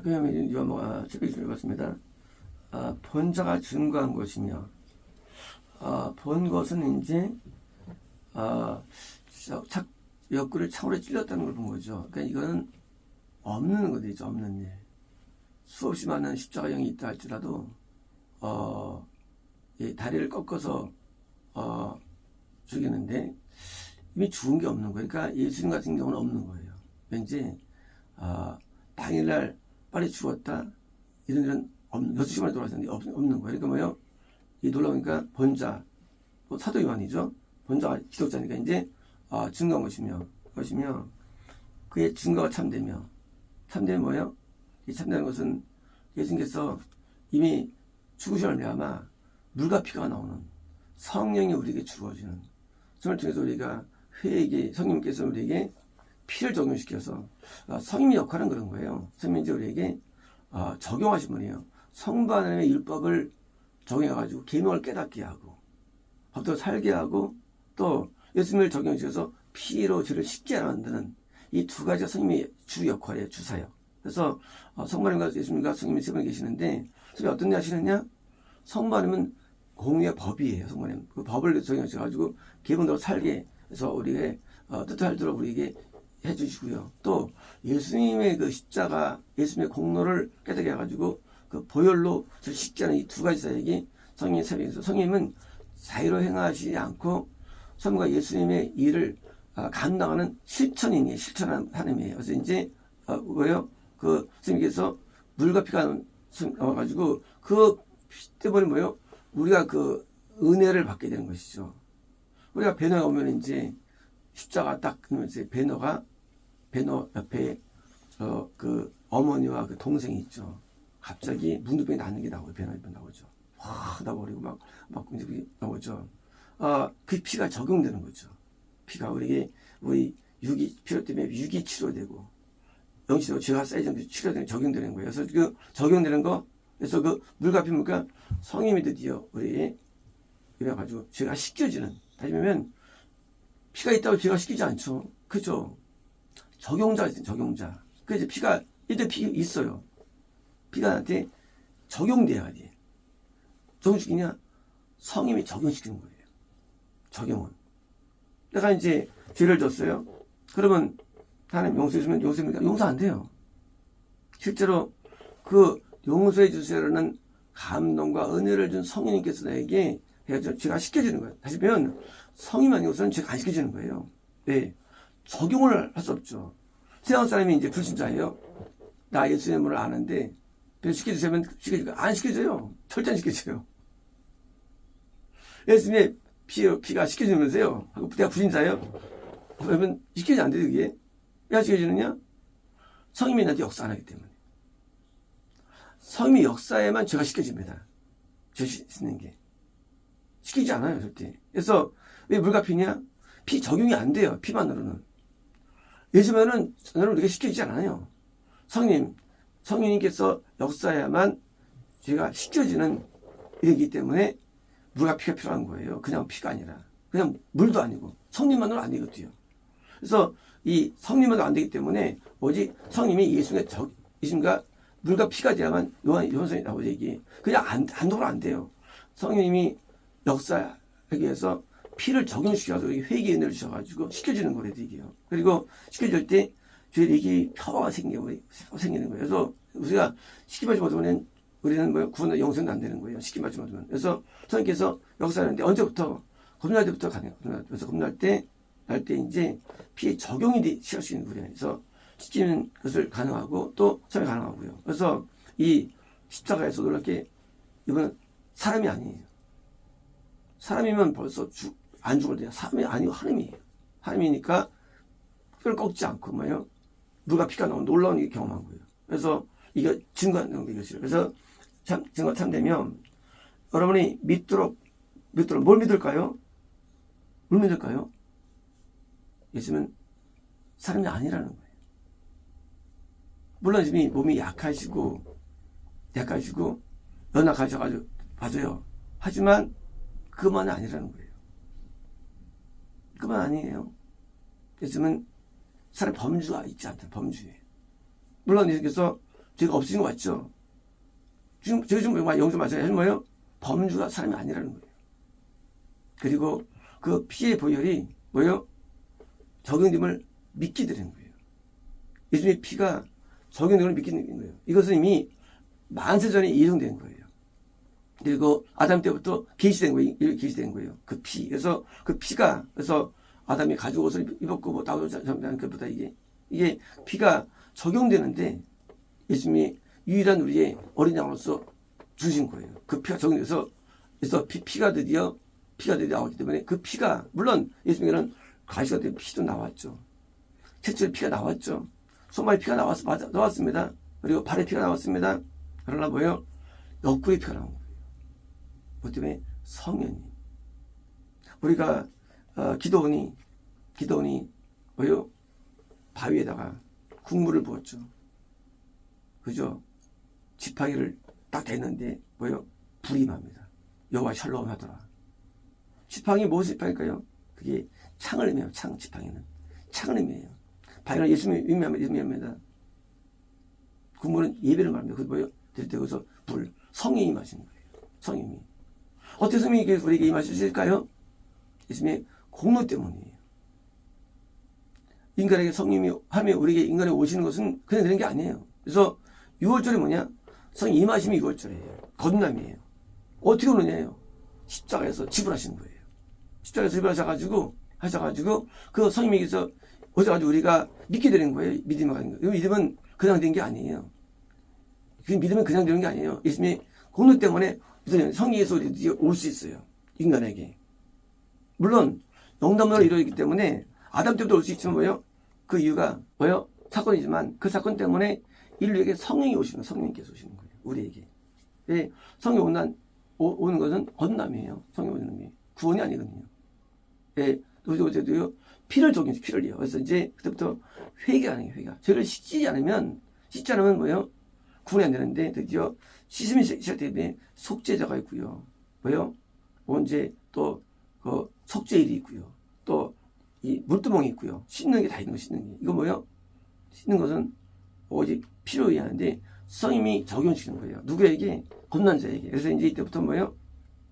학교에 책을 읽어봤습니다. 본자가 증거한 것이며, 본 것은 이제 옆구리를 창으로 찔렀다는 걸 본 거죠. 그러니까 이거는 없는 거죠. 없는 일. 수없이 많은 십자가형이 있다 할지라도 다리를 꺾어서 죽이는데 이미 죽은 게 없는 거예요. 그러니까 예수님 같은 경우는 없는 거예요. 왠지 당일날 빨리 죽었다 이런 6시간에 돌아왔는데 없는 거예요. 그러니까 뭐예요? 이 놀라우니까 본자, 사도 요한이죠. 본자가 기독자니까 이제 증거한 것이며 그의 증거가 참되며, 참되면 뭐예요? 이 참되는 것은 예수님께서 이미 죽으신 말미암아 물과 피가 나오는 성령이 우리에게 주어지는, 성을 통해서 우리가 회에게 성령님께서 우리에게 피를 적용시켜서 성님의 역할은 그런 거예요. 성님이 우리에게 적용하신 분이에요. 성부 하나님의 율법을 적용해가지고 계명을 깨닫게 하고 법대로 살게 하고 또 예수님을 적용시켜서 피로 죄를 씻게 만드는 이 두 가지가 성님의 주 역할이에요. 주사역. 그래서 성부 하나님과 예수님과 성님이 세 분 계시는데 성님이 어떤 일 하시느냐? 성부 하나님은 공의의 법이에요. 성부 하나님. 그 법을 적용하셔가지고 계명대로 살게 해서 우리의 뜻을 알도록 우리에게 해주시고요. 또 예수님의 그 십자가, 예수님의 공로를 깨닫게 해가지고 그 보혈로 씻게 하는 이 두 가지 사역이 성령의 사역에서, 성령님은 자유로 행하시지 않고 성부가 예수님의 일을 감당하는 실천인이에요. 실천하는 하나님이에요. 그래서 이제 왜요? 그 스님께서 물과 피가 나와가지고 그 피 때문에 뭐요? 우리가 그 은혜를 받게 되는 것이죠. 우리가 배너가 오면 이제 십자가 딱 그러면 이제 배너 옆에 그 어머니와 그 동생이 있죠. 갑자기 문두병이 나는 게 나오고 배너 옆에 나오죠. 확 나버리고 막 이제 나오죠. 그 피가 적용되는 거죠. 피가 우리 육이 피로 때문에 육이 치료되고 영치로 죄가 쌓이는 치료되는 적용되는 거예요. 그래서 그 적용되는 거, 그래서 그 물과 피니까 성님이 드디어 우리 이래가지고 죄가 씻겨지는. 다시 말하면 피가 있다고 죄가 씻기지 않죠. 그죠? 적용자가 있어요. 적용자. 그래서 피가 일단 피 있어요. 피가 나한테 적용돼야 돼. 적용시키냐? 성님이 적용시키는 거예요. 적용은. 내가 이제 죄를 졌어요. 그러면 하나님 용서해주면 용서 안 돼요. 실제로 그 용서해 주세요라는 감동과 은혜를 준 성령님께서 나에게 죄가 씻겨지는 거예요. 다시 보면 성님 아니고서는 죄가 안 씻겨지는 거예요. 네. 적용을 할 수 없죠. 세상 사람이 이제 불신자예요. 나 예수님을 아는데 시켜주시면 시켜줄까요? 안 시켜줘요. 절대 안 시켜줘요. 예수님의 피가 시켜주면서요. 하고 내가 불신자예요. 그러면 시켜주지 안 돼요. 그게 왜 안 시켜주느냐? 성님이 나한테 역사 안 하기 때문에. 성님이 역사에만 죄가 시켜집니다. 죄 씻는 게. 시키지 않아요. 절대. 그래서 왜 물과 피냐? 피 적용이 안 돼요. 피만으로는. 예수님은 우리가 시켜지지 않아요. 성령님께서 역사에만 죄가 시켜지는 일이기 때문에 물과 피가 필요한 거예요. 그냥 피가 아니라. 그냥 물도 아니고 성령만으로 안 되거든요. 그래서 이 성령만으로 안 되기 때문에 오직 성령님이 예수님과 물과 피가 돼야만 요한성이 나오죠. 이게 그냥 단독으로 안 돼요. 성령님이 역사하기 위해서 피를 적용시켜서 회개의 은혜를 주셔가지고 시켜주는 거래도 이게요. 그리고 시켜줄 때 죄에게 평화가 생기는 거예요. 그래서 우리가 시키마지 못하면 우리는 구원과 영생도 안 되는 거예요. 시키마지 못하면. 그래서 성령께서 역사하는데 언제부터? 겁날 때부터 가능해요. 그래서 겁날 때 이제 피의 적용이 시킬 수 있는 거예요. 그래서 시키는 것을 가능하고 또 성이 가능하고요. 그래서 이 십자가에서 놀랍게 이번은 사람이 아니에요. 사람이면 벌써 안 죽을 때야. 사람이 아니고 하나님이에요. 하나님이니까 뼈를 꺾지 않고 뭐예요? 물과 피가 나온 놀라운 게 경험한 거예요. 그래서 이거 증거하는 것이에요. 그래서 증거 참되면 여러분이 믿도록 뭘 믿을까요? 뭘 믿을까요? 예수님은 사람이 아니라는 거예요. 물론 지금 몸이 약하시고 연약하셔가지고 맞아요. 하지만 그만 아니라는 거예요. 그만 아니에요. 예수님은 사람 범주가 있지 않다. 범주예요. 물론 예수께서 죄가 없으신 거 맞죠? 지금 제가 지금 영주 맞아요. 뭐예요? 범주가 사람이 아니라는 거예요. 그리고 그 피의 보혈이 뭐예요? 적용됨을 믿게 되는 거예요. 예수님의 피가 적용됨을 믿게 되는 거예요. 이것은 이미 만세 전에 예정된 거예요. 그리고 아담 때부터 계시된 거예요. 계시된 거예요. 그 피. 그래서 그 피가, 그래서 아담이 가죽 옷을 입었고 뭐 나도 잠깐 그보다 이게 피가 적용되는데 예수님이 유일한 우리의 어린 양으로서 주신 거예요. 그 피가 적용돼서 그래서 피가 드디어 나왔기 때문에 그 피가 물론 예수님께는 가시가 된 피도 나왔죠. 최초의 피가 나왔죠. 손발에 피가 나왔습니다. 그리고 발에 피가 나왔습니다. 그러나 뭐예요? 옆구리 피가 나온 거예요. 뭐 때문에 성령님. 우리가 기도원이 뭐예요? 바위에다가 국물을 부었죠. 그죠? 지팡이를 딱 댔는데 뭐예요? 불이 납니다. 여호와 샬롬 하더라. 지팡이 무엇 지팡이일까요? 그게 창을 의미해요. 창 지팡이는 창을 의미해요. 바위는 예수님이 의미합니다. 국물은 예배를 말합니다. 그 뭐예요? 될 때 거기서 불 성령이 임하신 거예요. 성령이 어떻게 성령이 우리에게 임하실까요? 예수님의 공로 때문이에요. 인간에게 성령이 하며 우리에게 인간에 오시는 것은 그냥 되는 게 아니에요. 그래서 6월절이 뭐냐? 성령 임하심이 6월절이에요. 거듭남이에요. 어떻게 오느냐요? 십자가에서 지불하시는 거예요. 십자가에서 지불하셔가지고 그 성령에게서 오셔가지고 우리가 믿게 되는 거예요. 믿음을 가는 거예요. 믿음은 그냥 된 게 아니에요. 그 믿음은 그냥 되는 게 아니에요. 예수님의 공로 때문에 성령에서 우리 올 수 있어요. 인간에게. 물론 영담으로 이루어지기 때문에 아담 때부터 올 수 있지만 뭐예요? 그 이유가 뭐예요? 사건이지만 그 사건 때문에 인류에게 성령이 오시는 거예요. 성령께서 오시는 거예요. 우리에게. 네, 성령 오는 것은 거듭남이에요. 성령 오는 게 구원이 아니거든요. 네, 도저도요 피를 적용해서 피를요. 그래서 이제 그때부터 회개하는 거예요. 회개. 죄를 씻지 않으면 뭐예요? 구원이 안 되는데 드디어 씻음이 시작되는데 속죄자가 있고요. 뭐예요? 언제 또 그 속죄일이 있고요. 또 이 물두멍이 있고요. 씻는 게 다 있는 거 씻는 게. 이거 뭐예요? 씻는 것은 오직 피로 의하는데 성님이 적용시키는 거예요. 누구에게? 겁난 자에게. 그래서 이제 이때부터 뭐예요?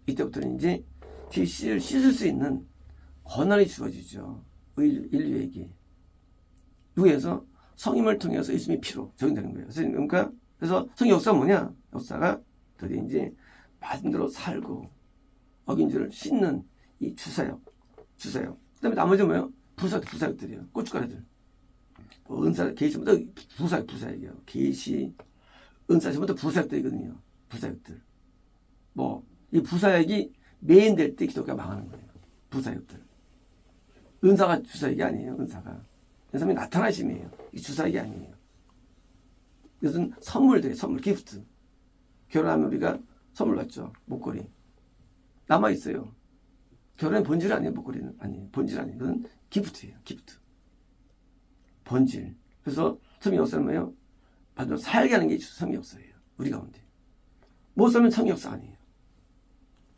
이때부터는 이제 죄를 씻을 수 있는 권한이 주어지죠. 인류에게. 누구에서? 성임을 통해서 예수님의 피로 적용되는 거예요. 그래서 성의 역사가 뭐냐? 역사가 드디어 이제 말씀대로 살고 어긴 죄를 씻는 이 주사역. 그 다음에 나머지 뭐예요? 부사역들이에요. 고춧가루들. 뭐 은사, 계시부터 부사역이에요. 계시, 은사, 전부터 부사역들이거든요. 부사역들. 뭐, 이 부사역이 메인 될 때 기독교가 망하는 거예요. 부사역들. 은사가 주사역이 아니에요. 은사가. 은사는 나타나심이에요. 이 주사역이 아니에요. 이것은 선물들이에요. 선물, 기프트. 결혼하면 우리가 선물 받죠. 목걸이. 남아있어요. 결혼의 본질 아니에요. 목걸이는 아니에요. 본질 아니에요. 이건 기프트예요. 기프트. 본질. 그래서 성의 역사는 뭐예요? 반대로 살게 하는 게 성의 역사예요. 우리 가운데. 못 살면 성의 역사 아니에요.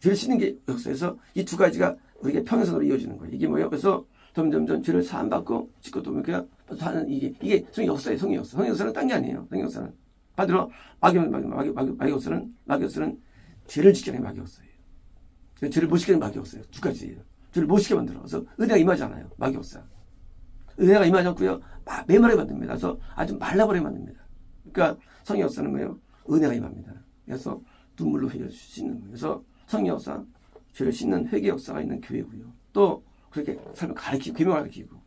죄를 씻는 게 역사에서 이 두 가지가 우리가 평행선으로 이어지는 거예요. 이게 뭐예요? 그래서 점점 죄를 사함받고 씻고 또 그냥 사는 이게 성의 역사예요. 성의 역사. 성의 역사는 딴 게 아니에요. 성의 역사는. 반대로 마귀 역사는 죄를 짓게 하는 게 마귀 역사예요. 죄를 못 시키는 마귀 역사예요. 두 가지예요. 죄를 못 시키게 만들어. 그래서 은혜가 임하지 않아요. 마귀 역사. 은혜가 임하지 않고요. 메마르게 만듭니다. 그래서 아주 말라버리게 만듭니다. 그러니까 성의 역사는 뭐예요? 은혜가 임합니다. 그래서 눈물로 회개를 씻는 거예요. 그래서 성의 역사, 죄를 씻는 회개 역사가 있는 교회고요. 또 그렇게 삶을 가르치고 계명을 가르치고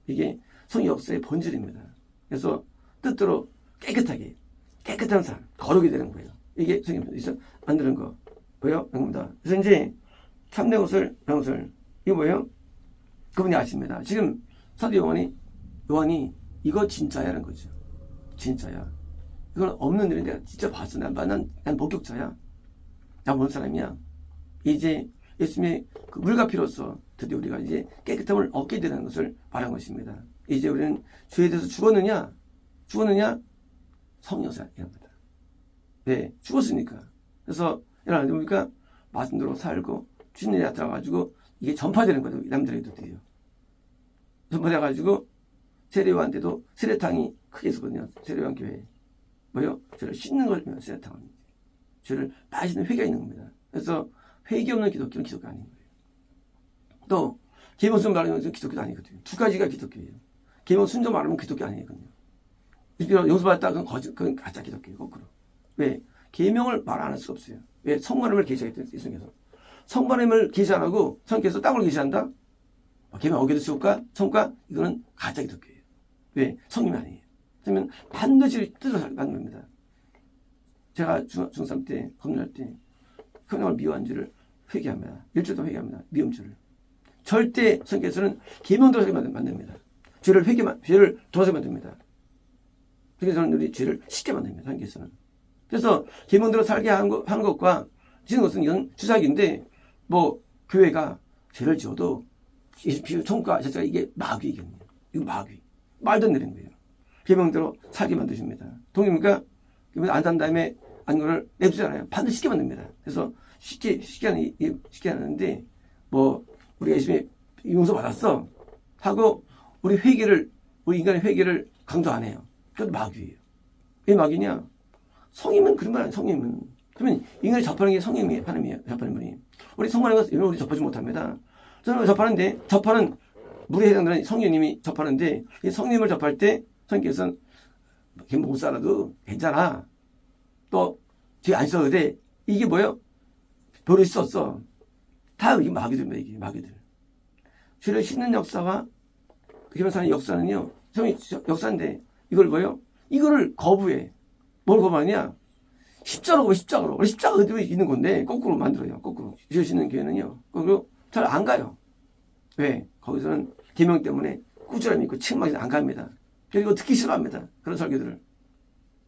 이게 성의 역사의 본질입니다. 그래서 뜻대로 깨끗한 삶, 거룩이 되는 거예요. 이게 성경에서 만드는 거 뭐예요? 이겁니다. 그래서 이제 참된 것을 이거 뭐예요? 그분이 아십니다. 지금 사도 요한이 이거 진짜야라는 거죠. 진짜야. 이건 없는 일인데 내가 진짜 봤어. 난 목격자야. 나 뭔 사람이야. 이제 예수님의 그 물과 피로써 드디어 우리가 이제 깨끗함을 얻게 되는 것을 말한 것입니다. 이제 우리는 죄에 대해서 죽었느냐? 성령사입니다. 네, 죽었으니까. 그래서 여러분 보니까 말씀대로 살고 주님이 나타나가지고 이게 전파되는 거예요. 남들에게도 드디어. 전파돼가지고 세례요한때도 세례탕이 크게 있었거든요. 세례요한 교회. 뭐요? 죄를 씻는 걸 세례탕입니다. 죄를 많이 씻는 회개가 있는 겁니다. 그래서 회개 없는 기독교는 기독교 아닌 거예요. 또 계명 순종 말하면 기독교도 아니거든요. 두 가지가 기독교예요. 계명 순종 말하면 기독교 아니거든요. 용서받았다 그건 가짜 기독교예요. 거꾸로. 왜? 계명을 말 안 할 수가 없어요. 왜? 성만음을 계시하기 때문에 예수님께서 성만음을 계시 안 하고 성께서 땅을 계시한다. 계명 어겨도 수가 성과 이거는 가짜 기독교예요. 왜? 성님이 아니에요. 그러면 반드시 뜻을 만든 겁니다. 제가 중3 때 검문할 때 형님을 미워한 죄를 회개합니다. 일주일 동안 회개합니다. 미움죄를. 절대 성께서는 계명대로 살게 만듭니다. 죄를 도와서 만듭니다. 성께서는 우리 죄를 쉽게 만듭니다. 성께서는. 그래서 계명대로 살게 하는 것과 지는 것은 이건 주사기인데 뭐 교회가 죄를 지어도 성과 자체가 이게 마귀이겠네요. 이거 마귀. 말도 안 되는 거예요. 계명대로 살게 만드십니다. 동의입니까? 안 산 다음에 안 거를 내주잖아요. 반드시 쉽게 만듭니다. 그래서 쉽게 하는데 뭐 우리가 예수님의 용서 받았어 하고 우리 인간의 회개를 강조 안 해요. 그것도 마귀예요. 왜 마귀냐? 성임은 그런 말 아니에요. 성임은. 그러면 인간이 접하는 게 성임이에요. 접하는 분이. 우리 성만에 가서 우리 접하지 못합니다. 저는 접하는 물에 해당되는 성령님이 접하는데 이 성령님을 접할 때 성령께서는 못 살아도 괜찮아. 또 죄 안 씻어도 돼. 이게 뭐예요? 버릴 수 없어. 다 이게 마귀들입니다. 이게 마귀들. 죄를 씻는 역사와 계명사의 역사는요. 성이 역사인데 이걸 뭐예요? 이거를 거부해. 뭘 거부하냐? 십자가로. 십자가 어디에 있는 건데 거꾸로 만들어요. 거꾸로. 죄를 씻는 교회는요. 거꾸로 잘 안 가요. 왜? 거기서는 계명 때문에 꾸지람이 있고 책망이 안 갑니다. 그리고 듣기 싫어합니다. 그런 설교들을.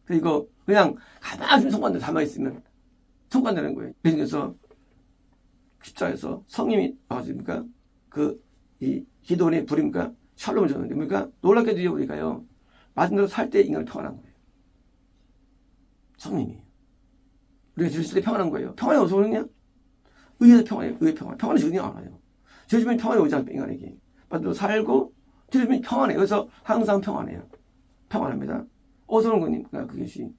그리고 그냥 가만히 성관들 담아있으면 성관되는 거예요. 그래서 십자에서 성님이 나와집니까? 이 기도원의 불입니까? 샬롬을 줬는데 뭡니까? 놀랍게도 우리가요. 맞은 대로 살 때 인간을 평안한 거예요. 성님이. 우리가 죄를 질 때 평안한 거예요. 평안이 어디서 오느냐? 의에서 평안해요. 의의 평안. 평안이 주는 게 알아요. 죄 지면 평안이 오지 않습니까? 인간에게. 맞은 대로 살고 죄 지면 평안해요. 그래서 항상 평안해요. 평안합니다. 어디서 오는 겁니까? 그것이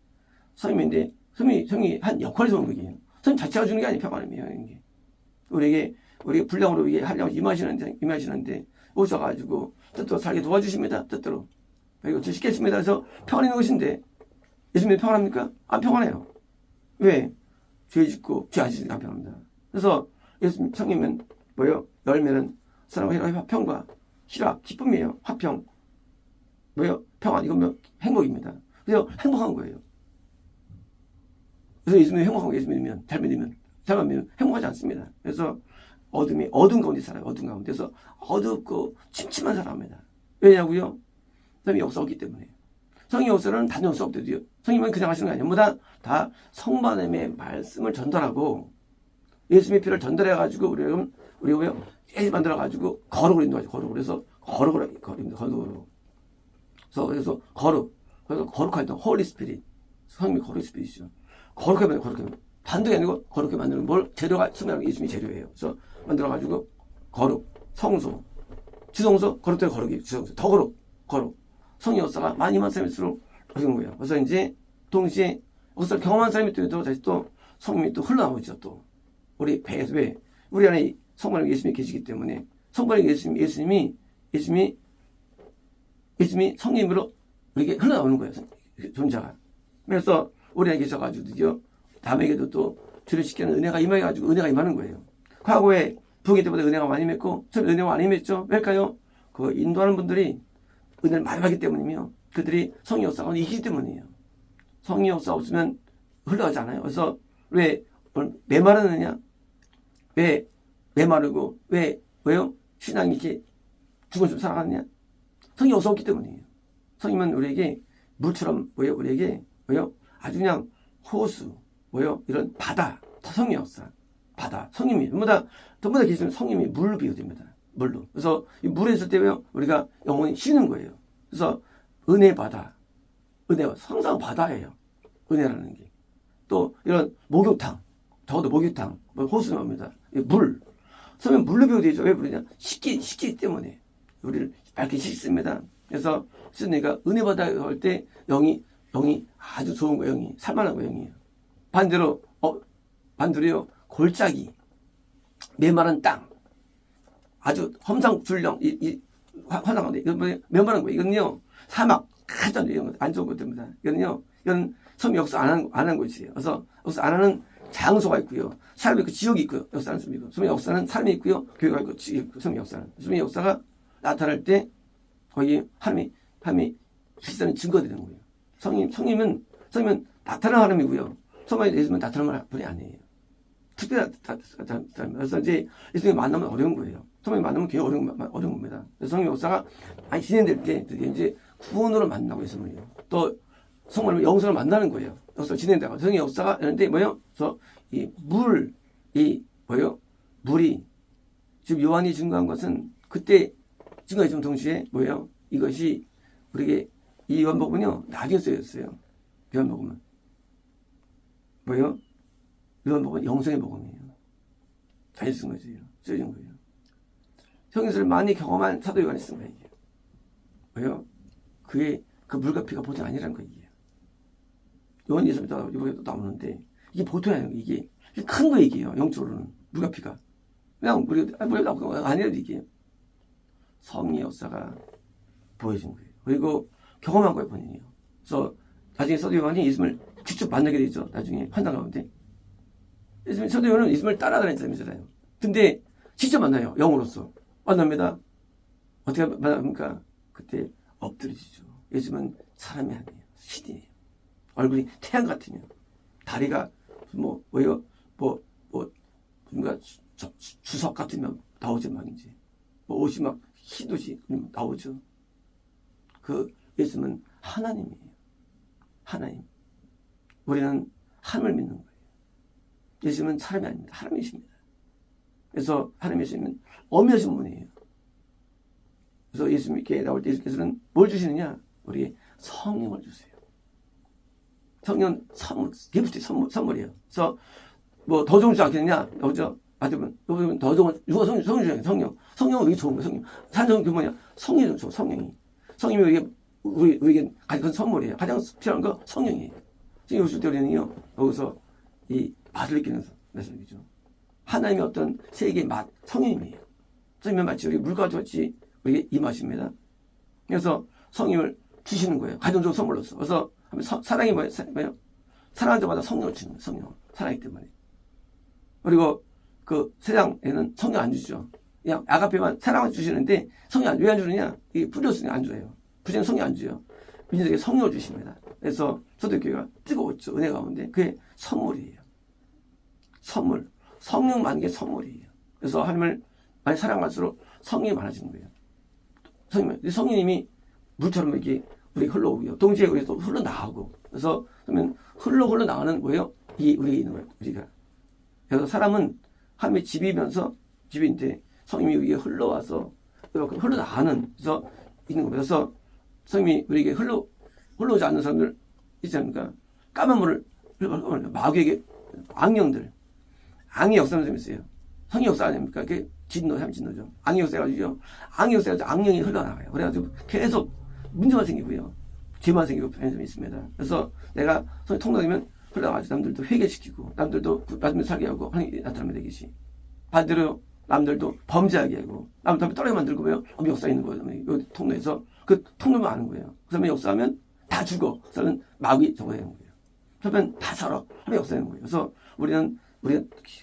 성님인데 성이 한 역할에서 오는 거예요. 성님 자체가 주는 게 아니에요. 평안이에요. 이게. 우리에게 분량으로 이게 하려고 임하시는데 오셔가지고 뜻대로 살게 도와주십니다. 뜻대로. 그리고 저 시켰습니다. 그래서 평안 있는 것인데 예수님이 평안합니까? 안 평안해요. 왜? 죄 짓고 죄 안 짓으니까 안 평안합니다. 그래서 예수님 성님은 뭐예요? 열매는 사랑과 화평과 희락, 기쁨이에요. 화평. 뭐예요? 평안. 이건 뭐 행복입니다. 그래서 행복한 거예요. 그래서 예수님이 행복한 거예요. 예수님이면 잘못 믿으면 행복하지 않습니다. 그래서 어둠 가운데 살아요. 어둠 가운데서 어둡고 침침한 사람입니다. 왜냐고요? 성령의 역사가 없기 때문에. 성령의 역사는 단연 수 없대도요. 성령만 그냥 하시는 게 아니에요. 다 성만음의 말씀을 전달하고 예수님의 피를 전달해가지고 우리가 깨지 만들어가지고 거룩을 인도하죠. 그래서 거룩입니다. 그래서 거룩할 때 홀리 스피릿. 성령이 거룩 스피릿이죠. 거룩하면. 반도가 아니고 거룩하게 만드는 뭘 재료가 수명하게 예수님이 재료예요. 그래서 만들어가지고 거룩, 성소, 지성소, 거룩대로 거룩이 지성소, 더 거룩. 성령 역사가 많이 임한 사람일수록 그런 거예요. 그래서 이제 동시에 역사를 경험한 사람이 또 다시 또 성령이 또 흘러나오죠. 또 우리 배에서 왜 우리 안에 성만의 예수님이 계시기 때문에 성만의 예수님이 성령으로 우리에게 흘러나오는 거예요. 존재가. 그래서 우리 안에 계셔가지고 드디어 남에게도 또 죄를 씻기는 은혜가 임해가지고 은혜가 임하는 거예요. 과거에 부흥회 때보다 은혜가 많이 맺고 좀 은혜가 많이 맺죠. 왜일까요? 그 인도하는 분들이 은혜를 많이 받기 때문이며 그들이 성령 역사가 이기기 때문이에요. 성령 역사 없으면 흘러가지 않아요. 그래서 왜 메마르느냐? 왜 메마르고 왜요? 신앙이 이렇게 죽어서 살아가느냐? 성령 역사 없기 때문이에요. 성령은 우리에게 물처럼 우리에게 아주 그냥 호수 이런 바다, 성령 역사, 바다, 성님이 전부 다 계시는 성님이 물로 비유됩니다. 물로. 그래서 이 물에 있을 때 우리가 영혼이 쉬는 거예요. 그래서 은혜 바다, 항상 바다예요. 은혜라는 게. 또 이런 목욕탕, 적어도 목욕탕, 호수 나옵니다. 물. 성령 물로 비유되죠. 왜 그러냐? 씻기 때문에 우리를 밝게 씻습니다. 그래서 씻으니까 은혜 바다에 갈 때 영이 영이 아주 좋은 거, 영이 살만한 거, 영이에요. 반대로요, 골짜기, 메마른 땅, 아주 험상출령, 화상한데, 이건 뭐예요? 메마른 거예요. 이건요, 사막, 가장 안 좋은 것들입니다. 이건 섬이 역사 안 하는 곳이에요. 그래서 역사 안 하는 장소가 있고요. 사람이 있고, 지역이 있고요. 역사는 섬이고. 섬의 역사는 사람이 있고요. 교회가 있고, 지역이 있고, 섬의 역사는. 섬의 역사가 나타날 때, 거기 하나님이 실제는 증거가 되는 거예요. 성님은 나타나는 하나님이고요. 성령이 예수님은 나타나는 분이 아니에요. 특별한 사람. 그래서 이제 예수님이 만나면 어려운 거예요. 성령이 만나면 굉장히 어려운 겁니다. 그래서 성령 역사가 많이 진행될 때 드디어 이제 구원으로 만나고 예수님을요. 또 성령을 영성을 만나는 거예요. 역사 진행되고 성령 역사가 있는데 뭐요? 그래서 물이 지금 요한이 증거한 것은 그때 증거했지만 동시에 뭐예요? 이것이 우리에게 이 요한복음은요 나중에 쓰였어요. 요한복음은 뭐예요? 요한복음은 영성의 복음이에요. 잘 쓴 거죠. 쓰여진 거예요. 성경을 많이 경험한 사도 요한이 쓴 거예요. 왜요? 그의 그 물과 피가 보통 아니라는 거예요. 요한 예수님도 이번에 또 나오는데 이게 보통이 아니에요. 이게 큰 거 얘기예요. 영적으로는 물과 피가 그냥 물이 나오는 거 아니라도 이게 성의 역사가 보여진 거예요. 그리고 경험한 거예요, 본인이요. 그래서 나중에 사도 요한이 예수님을 직접 만나게 되죠. 나중에 환상 가운데 사도 요한은 예수님을 따라다니는 사람이잖아요. 근데 직접 만나요. 영으로서 만납니다. 어떻게 만납니까? 그때 엎드려지죠. 예수님은 사람이 아니에요. 신이에요. 얼굴이 태양 같으며 다리가 뭔가 주석 같으면 나오지 말인지 옷이 막 희듯이 나오죠. 그 예수님은 하나님이에요. 하나님. 우리는 하나님을 믿는 거예요. 예수님은 사람이 아닙니다. 하나님이십니다. 그래서 하나님이시면 엄하신 분이에요. 그래서 예수님께 나올 때 예수께서는 뭘 주시느냐? 우리에게 성령을 주세요. 성령 기프트 선물이에요. 그래서 더 좋은 줄 않겠느냐? 나오죠? 여러분 더 좋은 누가 성령 주잖아요. 성령은 왜 좋은 거예요? 성령. 산성 그 뭐냐? 성령이 좋죠. 성령이 우리에게 가장 큰 선물이에요. 가장 필요한 거 성령이에요. 성령 오실 때 우리는요 여기서 이 맛을 느끼는 말씀이죠. 하나님의 어떤 세계의 맛, 성령님이에요. 성령은 마치 우리 물과 같이 우리에게 이 맛입니다. 그래서 성령을 주시는 거예요. 가장 좋은 선물로서. 그래서 사랑이 뭐예요? 사랑하는 자마다 성령을 주는 거예요. 성령. 사랑이기 때문에. 그리고 그 세상에는 성령 안 주죠. 그냥 아가페만 사랑을 주시는데 성령 왜 안 주느냐? 이게 뿌렸으니 안 줘요. 부정은 성령 안 줘요. 민족에게 성령을 주십니다. 그래서 초대교회가 뜨거웠죠. 은혜 가운데. 그게 선물이에요. 선물. 성령 많은 게 선물이에요. 그래서 하나님을 많이 사랑할수록 성령이 많아지는 거예요. 성령님이 물처럼 이렇게 우리 흘러오고요. 동시에 우리 또 흘러나가고. 그래서 그러면 흘러나가는 뭐예요? 우리 있는 거예요. 우리가. 그래서 사람은 하나님의 집인데 성령이 우리에게 흘러와서 흘러나가는 그래서 있는 거예요. 그래서 성령이 우리에게 흘러오지 않는 사람들 있지 않습니까? 까만 물을 마귀에게 악의 역사는 좀 있어요. 성의 역사 아닙니까? 그게 진노죠. 악의 역사가지고 악령이 흘러나가요. 그래가지고 계속 문제만 생기고요. 죄만 생기고 그런 점이 있습니다. 그래서 내가 성의 통로되면 흘러가지고 남들도 회개시키고 남들도 말씀을 살게 하고 하나님이 나타나면 되겠지. 반대로 남들도 범죄하게 하고 남들 떨어져 만들고 뭐요? 역사 있는 거예요. 이 통로에서 그 통로만 아는 거예요. 그러면 역사하면 다 죽어. 그래서는 마귀 저거 되는 거예요. 그러면 다 살아. 하면 역사하는 거예요. 그래서 우리가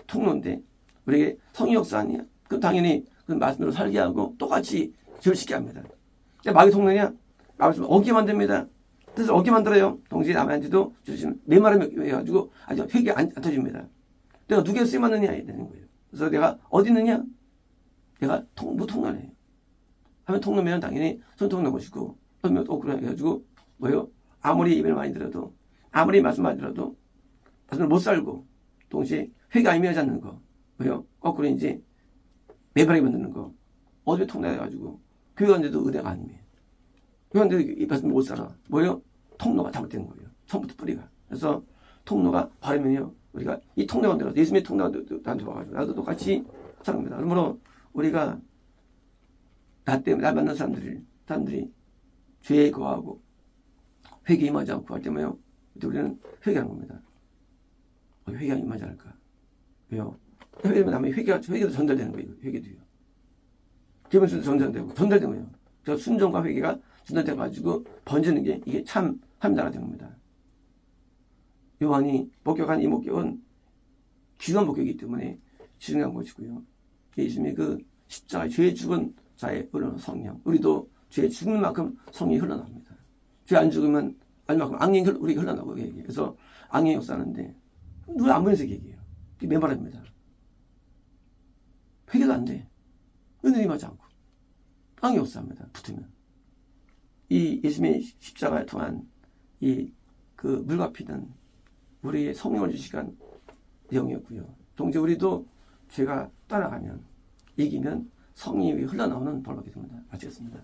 통로인데 우리에게 성의 역사 아니야? 그럼 당연히 그 말씀대로 살게 하고 똑같이 죄를 짓게 합니다. 마귀 통로냐? 말씀 어기게 만듭니다. 그래서 어기게 만들어요. 동시에 남한테도 주시면 메마르며 해가지고 아주 회개 안 터집니다. 내가 누구에 쓰임받느냐 해야 되는 거예요. 그래서 내가 어디 있느냐? 내가 무통로네요. 하면 통로면 당연히 손통로 것이고 그러면 또 그래 해가지고 뭐요? 아무리 예배를 많이 들어도 아무리 말씀 많이 들어도 말씀을 못 살고 동시에 회개 안 임하지 않는 거 뭐요? 거꾸로 이제 매발하게 만드는 거 어디에 통로해가지고 교회 간데도 은혜가 아니에요. 교회 간데도 이 말씀을 못 살아. 뭐요? 통로가 잘못된 거예요. 처음부터 뿌리가. 그래서 통로가 바르면요. 우리가 이 통로가 들어서 예수님의 통로가 나한테 와가지고 나도 똑같이 사랑합니다. 그러므로 우리가 나 때문에 날 만난 사람들이 죄에 거하고 회개 임하지 않고 할 때 뭐예요? 그때 우리는 회개하는 겁니다. 회개가 임하지 않을까? 왜요? 회개하면 남의 회개도 전달되는 거예요. 회개도요. 기본순도 전달된 거예요. 저 순종과 회개가 전달돼가지고 번지는 게 이게 참 합리화가 된 겁니다. 요한이 목격한 이 목격은 귀한 목격이기 때문에 진행한 것이고요. 예수님의 그 십자가 죄 죽은 자의 흐르는 성령, 우리도 죄 죽는 만큼 성령이 흘러납니다. 죄 안 죽으면 아니만큼 악령이 우리 흘러나고 얘기해요. 그래서 악령이 역사하는데 눈에 안 보여서 얘기해요. 이게 맨발입니다. 회개도 안 돼. 은혜를 임하지 않고 악령이 역사합니다. 붙으면 이 예수님의 십자가에 통한 이 그 물과 피는 우리의 성령을 주시간 내용이었고요. 동시에 우리도 죄가 떠나가면 이기면 성령이 흘러나오는 벌 받게 됩니다. 마치겠습니다.